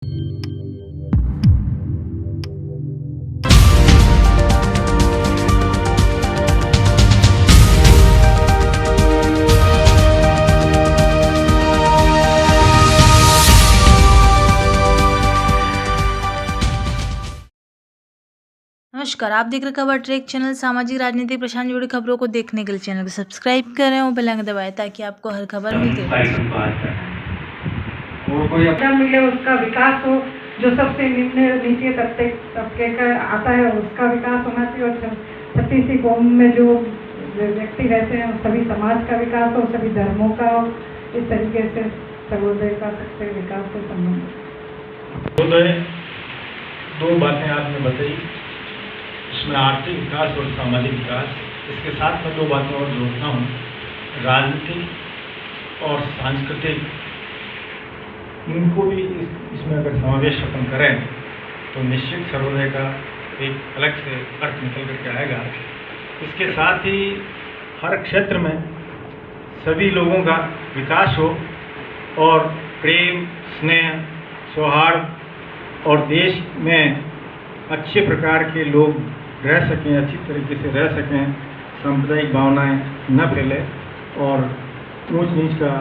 नमस्कार, आप देख रहे खबर ट्रैक चैनल। सामाजिक राजनीतिक प्रशासन जुड़ी खबरों को देखने के लिए चैनल को सब्सक्राइब करें और बेल आइकन दबाएं ताकि आपको हर खबर मिलती रहे। और कोई अपना मिले उसका विकास हो, जो सबसे नीचे तबके का आता है उसका विकास होना चाहिए। और छत्तीस कौम में जो व्यक्ति रहते हैं सभी समाज का विकास हो, सभी धर्मों का हो। इस तरीके से सर्वोदय का सबसे विकास से संबंध। दो बातें आपने बताई, इसमें आर्थिक विकास और सामाजिक विकास। इसके साथ मैं दो बातें और जोड़ता हूँ, राजनीतिक और सांस्कृतिक, इनको भी इसमें अगर समावेश अपन करें तो निश्चित सर्वोदय का एक अलग से अर्थ निकल करके आएगा। इसके साथ ही हर क्षेत्र में सभी लोगों का विकास हो और प्रेम, स्नेह, सौहार्द और देश में अच्छे प्रकार के लोग रह सकें, अच्छी तरीके से रह सकें, सांप्रदायिक भावनाएं न फैले और ऊंच नीच का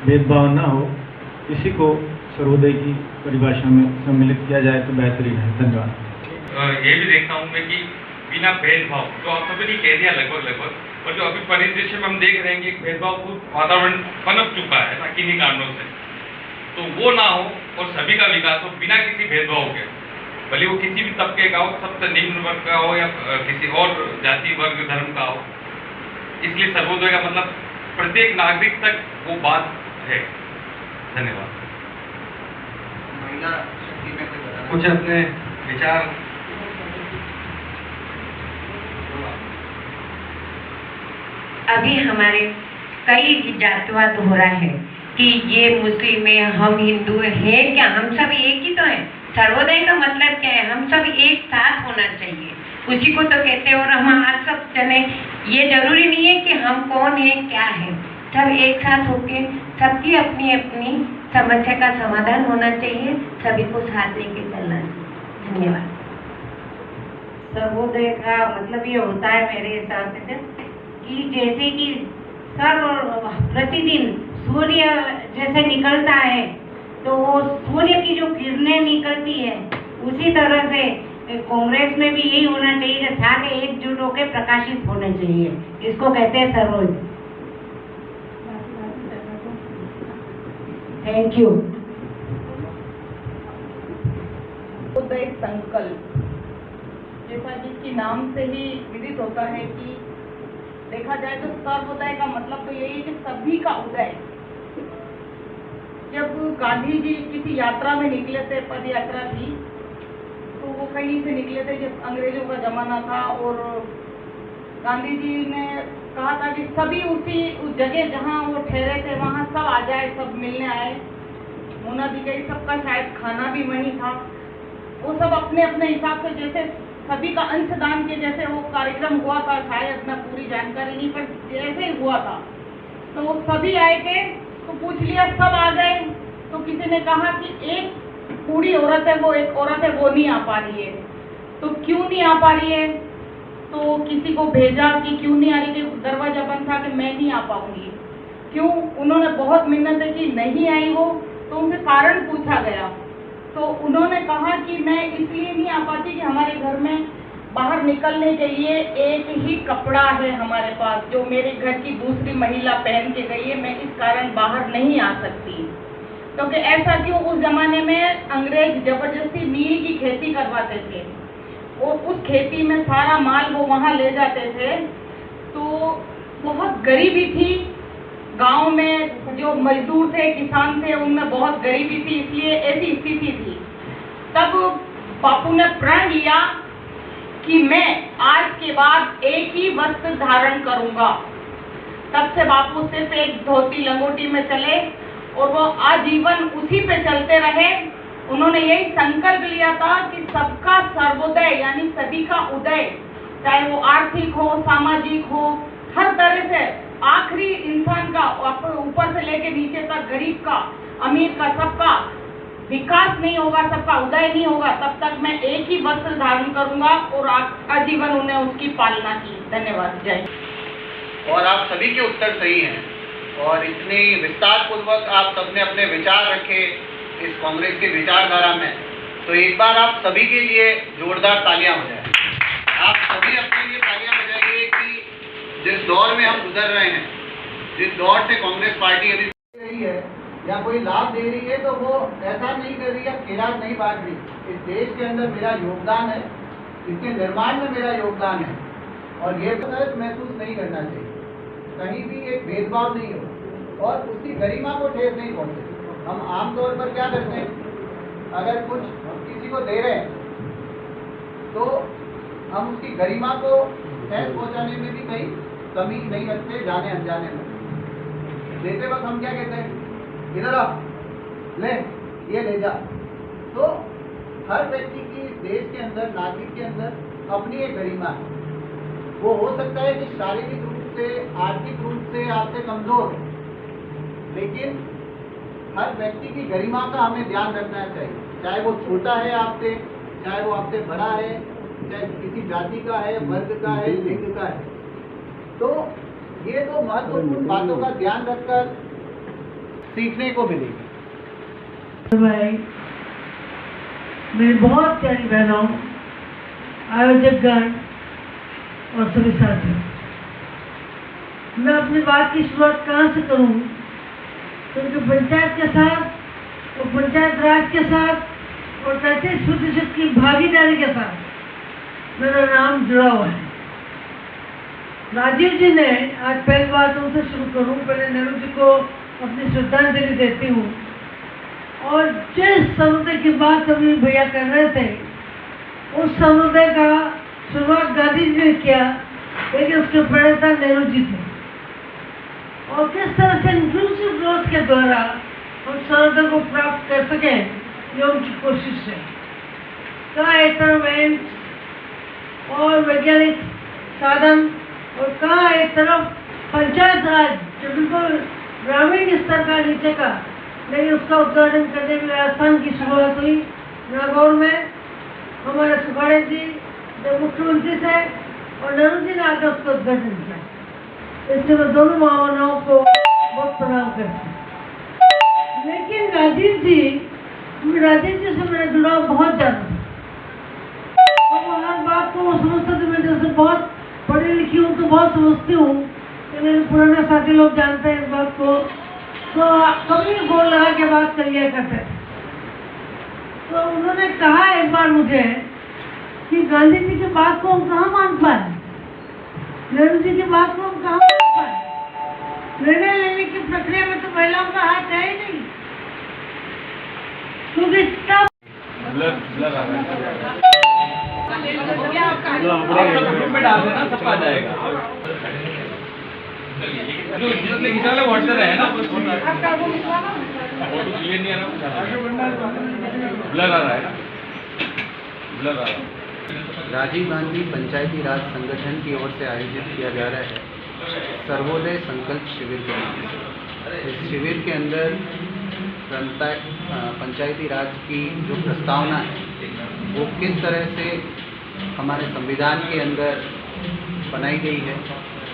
भेदभाव न हो, इसी को सर्वोदय की परिभाषा में सम्मिलित किया जाए तो बेहतरीन है। धन्यवाद। ये भी देखता हूँ मैं कि बिना भेदभाव, जो आप सभी ने कह दिया लगभग, और जो अभी परिदृश्य में हम देख रहे हैं कि भेदभाव वातावरण पनप चुका है ना किन्हीं कारणों से, तो वो ना हो और सभी का विकास हो बिना किसी भेदभाव के, भले वो किसी भी तबके का हो, सबसे निम्न वर्ग का हो या किसी और जाति वर्ग धर्म का हो। इसलिए सर्वोदय का मतलब प्रत्येक नागरिक तक वो बात है। धन्यवाद। महिला शक्ति में कुछ अपने विचार। अभी हमारे कई जातिवाद हो रहा है कि ये मुस्लिम है, हम हिंदू है, क्या हम सब एक ही तो हैं? सर्वोदय का मतलब क्या है? हम सब एक साथ होना चाहिए, उसी को तो कहते हैं। और हम आज सब जने, ये जरूरी नहीं है कि हम कौन है क्या है, सब एक साथ होके सबकी अपनी अपनी समस्या का समाधान होना चाहिए, सभी को साथ लेके चलना चाहिए। धन्यवाद। सर्वोदय का मतलब ये होता है मेरे हिसाब से कि जैसे कि प्रतिदिन सूर्य जैसे निकलता है तो वो सूर्य की जो किरणें निकलती है, उसी तरह से कांग्रेस में भी यही होना चाहिए कि सारे एकजुट होकर प्रकाशित होने चाहिए। इसको कहते हैं सर्वोदय। Thank you. सर्वोदय संकल्प, जैसा जिसकी नाम से ही विदित होता है कि देखा जाए तो सर्वोदय का मतलब तो यही है कि सभी का उदय। जब गांधी जी किसी यात्रा में निकले थे, पद यात्रा थी, तो वो कहीं से निकले थे जब अंग्रेजों का जमाना था, और गांधी जी ने कहा था कि सभी उस जगह जहाँ वो ठहरे थे वहाँ सब आ जाए, सब मिलने आए। मोना भी गई, सबका शायद खाना भी वहीं था। वो सब अपने अपने हिसाब से, जैसे सभी का अंशदान के जैसे वो कार्यक्रम हुआ था, शायद मैं पूरी जानकारी नहीं, पर जैसे ही हुआ था तो वो सभी आए थे। तो पूछ लिया, सब आ गए, तो किसी ने कहा कि एक बूढ़ी औरत है, वो एक औरत है, वो नहीं आ पा रही है। तो क्यों नहीं आ पा रही है? तो किसी को भेजा कि क्यों नहीं आ रही थी, दरवाजा बंद था कि मैं नहीं आ पाऊंगी। क्यों? उन्होंने बहुत मिन्नतें की, नहीं आई वो, तो उनसे कारण पूछा गया। तो उन्होंने कहा कि मैं इसलिए नहीं आ पाती कि हमारे घर में बाहर निकलने के लिए एक ही कपड़ा है हमारे पास, जो मेरे घर की दूसरी महिला पहन के गई है, मैं इस कारण बाहर नहीं आ सकती। क्योंकि ऐसा क्यों, उस जमाने में अंग्रेज जबरदस्ती नील की खेती करवाते थे और उस खेती में सारा माल वो वहाँ ले जाते थे। तो बहुत गरीबी थी गांव में, जो मजदूर थे, किसान थे, उनमें बहुत गरीबी थी, इसलिए ऐसी स्थिति थी। तब बापू ने प्रण लिया कि मैं आज के बाद एक ही वस्त्र धारण करूंगा। तब से बापू सिर्फ एक धोती लंगोटी में चले और वो आजीवन उसी पे चलते रहे। उन्होंने यही संकल्प लिया था कि सबका सर्वोदय यानी सभी का उदय, चाहे वो आर्थिक हो, सामाजिक हो, हर तरह से आखिरी इंसान का, ऊपर से लेके नीचे तक, गरीब का, अमीर का, सबका विकास नहीं होगा, सबका उदय नहीं होगा, तब तक मैं एक ही वस्त्र धारण करूंगा और आजीवन उन्हें उसकी पालना की। धन्यवाद। जय। और आप सभी के उत्तर सही हैं और इतनी विस्तार पूर्वक आप सबने अपने विचार रखे इस कांग्रेस की विचारधारा में, तो एक बार आप सभी के लिए जोरदार तालियां हो जाए। आप सभी अपने लिए तालियां बजाइए कि जिस दौर में हम गुजर रहे हैं, जिस दौर से कांग्रेस पार्टी अभी रही है या कोई लाभ दे रही है, तो वो ऐसा नहीं कर रही है, खैरात नहीं बांट रही। इस देश के अंदर मेरा योगदान है, इसके निर्माण में मेरा योगदान है और ये महसूस नहीं करना चाहिए। कहीं भी एक भेदभाव नहीं हो और उसकी गरिमा को ठेस नहीं पहुंचे। हम आमतौर पर क्या करते हैं, अगर कुछ किसी को दे रहे हैं तो हम उसकी गरिमा को ठेस पहुंचाने में भी कहीं कमी नहीं रखते, जाने अनजाने में। देते वक्त हम क्या कहते हैं, इधर आ, ले, ये ले जा। तो हर व्यक्ति की इस देश के अंदर, नागरिक के अंदर अपनी एक गरिमा है। वो हो सकता है कि शारीरिक रूप से, आर्थिक रूप से आपसे कमजोर हो, लेकिन हर व्यक्ति की गरिमा का हमें ध्यान रखना चाहिए। चाहे वो छोटा है आपसे, चाहे वो आपसे बड़ा है, चाहे किसी जाति का है, वर्ग का है, लिंग का है। तो ये तो महत्वपूर्ण बातों का ध्यान रखकर सीखने को मिलेगी। मेरी बहुत प्यारी बहनों, आयोजकगण और सभी साथियों, मैं अपनी बात की शुरुआत कहाँ से करूँ? क्योंकि पंचायत के साथ और पंचायत राज के साथ और 33% की भागीदारी के साथ मेरा नाम जुड़ा हुआ है। राजीव जी ने, आज पहली बात उनसे शुरू करूं, पहले नेहरू जी को अपनी श्रद्धांजलि देती हूँ। और जिस सर्वोदय की बात अभी भैया कर रहे थे, उस सर्वोदय का शुरुआत गांधी जी ने किया, लेकिन उसके प्रणेता नेहरू जी थे। और किस तरह से इंक्लूसिव ग्रोथ के द्वारा हम सर्वोदय को प्राप्त कर सकें, ये उनकी कोशिश है। कहाँ इंस्ट्रूमेंट और वैज्ञानिक साधन और कहाँ एक तरफ पंचायत राज जो बिल्कुल ग्रामीण स्तर का, नीचे का, लेकिन उसका उद्घाटन करने के लिए राजस्थान की शुरुआत हुई नागौर में। हमारे सुखाड़े जी जो मुख्यमंत्री थे और नेहरू जी ने आकर उसका उद्घाटन किया। इसलिए मैं दोनों महामानवों को बहुत प्रणाम करती हूँ। लेकिन राजीव जी से मेरा जुड़ाव बहुत ज़्यादा था और वो हर बात को वो समझते थे। मैं जैसे बहुत पढ़ी लिखी हूँ तो बहुत समझती हूँ कि मेरे पुराने साथी लोग जानते हैं इस बात को, तो कभी गोल लगा के बात कर लिया करते थे। तो उन्होंने कहा एक बार मुझे कि गांधी जी की बात को हम कहाँ मान पाए, नेहरू जी की बात को हम कहाँ मान पाए। निर्णय लेने की प्रक्रिया में तो महिलाओं का हाथ है ही नहीं, क्योंकि तब डाल देना, सब आ जाएगा। जो जिसने निकाला व्हाट्सएप है ना, फोटो क्लियर नहीं आ रहा, ब्लर आ रहा है ना, ब्लर आ रहा है। राजीव गांधी पंचायती राज संगठन की ओर से आयोजित किया जा रहा है सर्वोदय संकल्प शिविर के नाम से। इस शिविर के अंदर पंचायती राज की जो प्रस्तावना है वो किस तरह से हमारे संविधान के अंदर बनाई गई है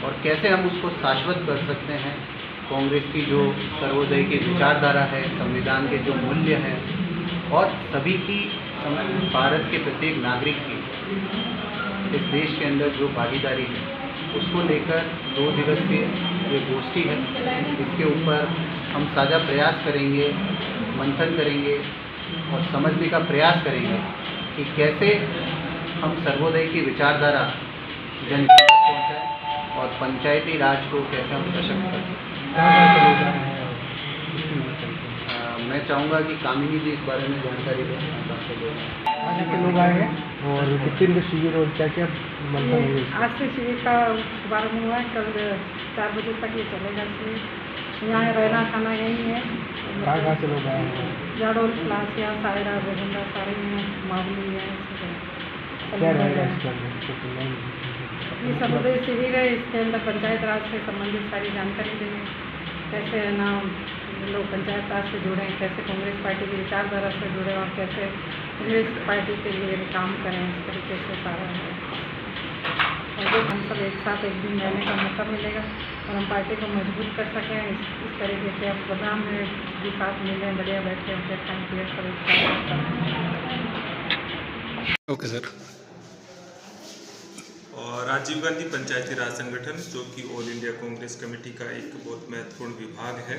और कैसे हम उसको शाश्वत कर सकते हैं। कांग्रेस की जो सर्वोदय की विचारधारा है, संविधान के जो मूल्य हैं और सभी की, भारत के प्रत्येक नागरिक की इस देश के अंदर जो भागीदारी है, उसको लेकर 2 दिवसीय ये गोष्ठी है। इसके ऊपर हम साझा प्रयास करेंगे, मंथन करेंगे और समझने का प्रयास करेंगे कि कैसे हम सर्वोदय की विचारधारा जन तक पहुँचाएँ और पंचायती राज को कैसे हम सशक्त कर सकते। मैं चाहूँगा कि कामिनी जी इस बारे में जानकारी दें। आज के लोग आए हैं और कितने दिन का शिविर और क्या क्या मंथन होंगे? आज से शिविर का शुभारम्भ हुआ है, कल 4 बजे तक ये चलेगा शिविर। यहाँ रहना खाना यही है। कहाँ से लोग आए हैं? जाडोल, क्लासिया, सायरा, बेगुंडा, सारे मावली है। क्या रहेगा इसके अंदर? ये सर्वोदय शिविर है, इसके अंदर पंचायत राज से संबंधित सारी जानकारी देंगे, कैसे है ना लोग पंचायत राज से जुड़ें, कैसे कांग्रेस पार्टी की विचारधारा से जुड़ें और कैसे कांग्रेस पार्टी के लिए काम करें, इस तरीके से सारा है। और जब हम सब एक साथ एक दिन रहने का मौका मिलेगा और हम पार्टी को मजबूत कर सकें, इस तरीके के अब प्रोग्राम में भी साथ मिलें, बढ़िया बैठे उनके खाएँ पिए सब एक साथ। Okay sir. और राजीव गांधी पंचायती राज संगठन, जो कि ऑल इंडिया कांग्रेस कमेटी का एक बहुत महत्वपूर्ण विभाग है,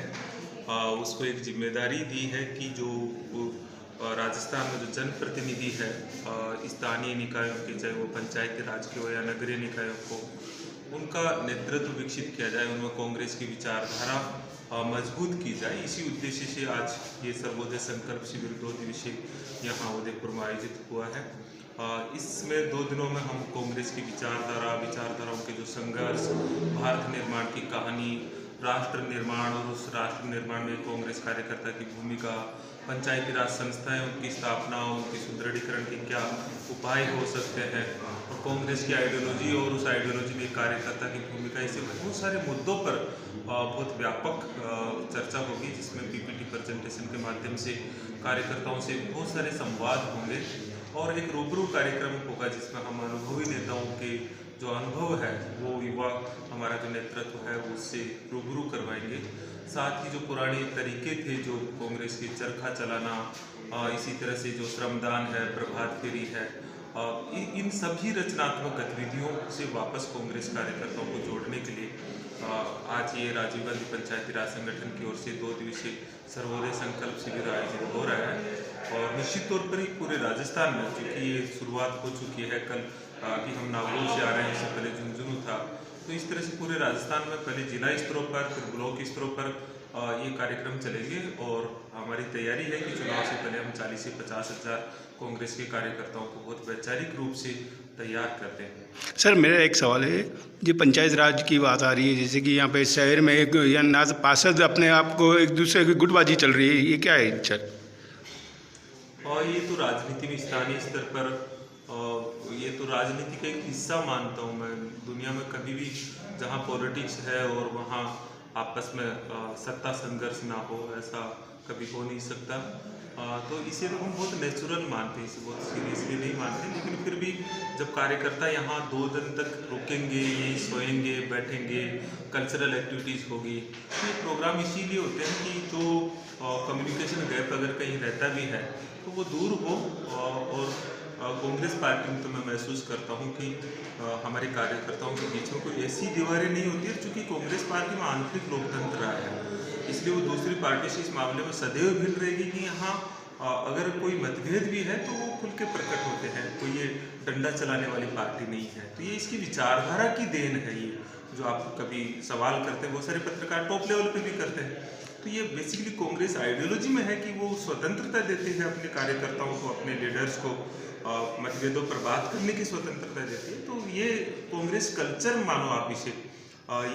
उसको एक जिम्मेदारी दी है कि जो राजस्थान में जो जनप्रतिनिधि है स्थानीय निकायों के, चाहे वो पंचायती राज के हो या नगरीय निकायों को, उनका नेतृत्व विकसित किया जाए, उनमें कांग्रेस की विचारधारा मजबूत की जाए। इसी उद्देश्य से आज ये सर्वोदय संकल्प शिविर 2 दिवसीय यहाँ उदयपुर में आयोजित हुआ है। इसमें 2 दिनों में हम कांग्रेस की विचारधाराओं के जो संघर्ष, भारत निर्माण की कहानी, राष्ट्र निर्माण और उस राष्ट्र निर्माण में कांग्रेस कार्यकर्ता की भूमिका, पंचायती राज संस्थाएं, उनकी स्थापना, उनकी सुदृढ़ीकरण के क्या उपाय हो सकते हैं, और कांग्रेस की आइडियोलॉजी और उस आइडियोलॉजी में कार्यकर्ता की भूमिका, ऐसे बहुत सारे मुद्दों पर बहुत व्यापक चर्चा होगी, जिसमें पीपीटी प्रेजेंटेशन के माध्यम से कार्यकर्ताओं से बहुत सारे संवाद होंगे और एक रूबरू कार्यक्रम होगा जिसमें हम अनुभवी नेताओं के जो अनुभव है वो युवा हमारा जो नेतृत्व है उससे रूबरू करवाएंगे। साथ ही जो पुराने तरीके थे, जो कांग्रेस की चरखा चलाना, इसी तरह से जो श्रमदान है, प्रभात फेरी है, इन सभी रचनात्मक गतिविधियों से वापस कांग्रेस कार्यकर्ताओं को जोड़ने के लिए आज ये राजीव गांधी पंचायती राज संगठन की ओर से 2 दिवसीय सर्वोदय संकल्प शिविर आयोजित हो रहा है। और निश्चित तौर पर ही पूरे राजस्थान में, क्योंकि ये शुरुआत हो चुकी है, कल अभी हम नागौर से आ रहे हैं, इससे पहले झुंझुनू था, तो इस तरह से पूरे राजस्थान में पहले जिला स्तरों पर, फिर ब्लॉक स्तरों पर ये कार्यक्रम चलेंगे। और हमारी तैयारी है कि चुनाव से पहले हम 40 से 50 हज़ार कांग्रेस के कार्यकर्ताओं को बहुत वैचारिक रूप से तैयार करते हैं। सर, मेरा एक सवाल है, जो पंचायत राज की बात आ रही है, जैसे कि यहाँ पे शहर में एक या ना पार्षद अपने आप को एक दूसरे की गुटबाजी चल रही है, ये क्या है सर? और ये तो राजनीति में स्थानीय स्तर पर ये तो राजनीति का एक हिस्सा मानता हूँ मैं। दुनिया में कभी भी जहाँ पॉलिटिक्स है और वहाँ आपस में सत्ता संघर्ष ना हो, ऐसा कभी हो नहीं सकता। तो इसे तो हम बहुत नेचुरल मानते हैं, इसे बहुत सीरियसली नहीं मानते। लेकिन फिर भी जब कार्यकर्ता यहाँ 2 दिन तक रुकेंगे, यही सोएंगे, बैठेंगे, कल्चरल एक्टिविटीज़ होगी, तो ये प्रोग्राम इसीलिए होते हैं कि जो कम्युनिकेशन गैप अगर कहीं रहता भी है तो वो दूर हो। और कांग्रेस पार्टी में तो मैं महसूस करता हूँ कि हमारे कार्यकर्ताओं के बीच में कोई ऐसी दीवारें नहीं होती है, चूँकि कांग्रेस पार्टी में आंतरिक लोकतंत्र रहा है, इसलिए वो दूसरी पार्टी से इस मामले में सदैव भिन्न रहेगी कि यहाँ अगर कोई मतभेद भी है तो वो खुल के प्रकट होते हैं, कोई ये डंडा चलाने वाली पार्टी नहीं है। तो ये इसकी विचारधारा की देन है, ये जो आप कभी सवाल करते हैं, बहुत सारे पत्रकार टॉप लेवल पे भी करते हैं, तो ये बेसिकली कांग्रेस आइडियोलॉजी में है कि वो स्वतंत्रता देते हैं अपने कार्यकर्ताओं को, अपने लीडर्स को मतभेदों पर बात करने की स्वतंत्रता देती है। तो ये कांग्रेस कल्चर मानो आप इसे,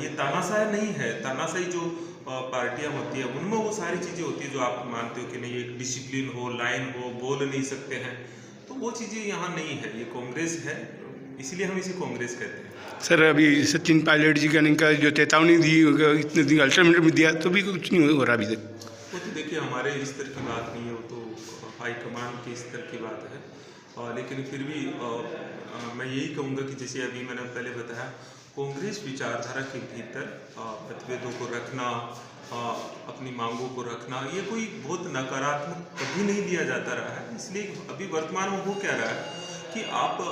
ये तानाशाही नहीं है। तानाशाही जो पार्टियां होती है उनमें वो सारी चीज़ें होती है जो आप मानते हो कि नहीं, एक डिसिप्लिन हो, लाइन हो, बोल नहीं सकते हैं, तो वो चीज़ें यहाँ नहीं है। ये कांग्रेस है, इसलिए हम इसे कांग्रेस कहते हैं। सर, अभी सचिन पायलट जी का जो चेतावनी दी, इतने दिन अल्टरनेटिव दिया, तो भी कुछ नहीं हो रहा अभी तक। वो तो देखिए हमारे स्तर की बात नहीं है, वो तो हाईकमान के स्तर की बात है। लेकिन फिर भी मैं यही कहूँगा कि जैसे अभी मैंने पहले बताया, कांग्रेस विचारधारा के भीतर मतभेदों को रखना, अपनी मांगों को रखना, ये कोई बहुत नकारात्मक कभी नहीं लिया जाता रहा है। इसलिए अभी वर्तमान में हो क्या रहा है कि आप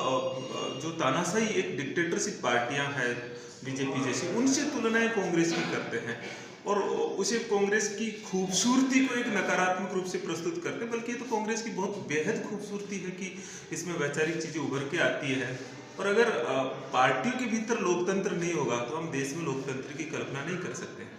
जो तानाशाही एक डिक्टेटरशिप पार्टियां हैं बीजेपी जैसी, उनसे तुलनाएं कांग्रेस की करते हैं और उसे कांग्रेस की खूबसूरती को एक नकारात्मक रूप से प्रस्तुत करते हैं। बल्कि ये तो कांग्रेस की बहुत बेहद खूबसूरती है कि इसमें वैचारिक चीज़ें उभर के आती है। और अगर पार्टियों के भीतर लोकतंत्र नहीं होगा तो हम देश में लोकतंत्र की कल्पना नहीं कर सकते हैं।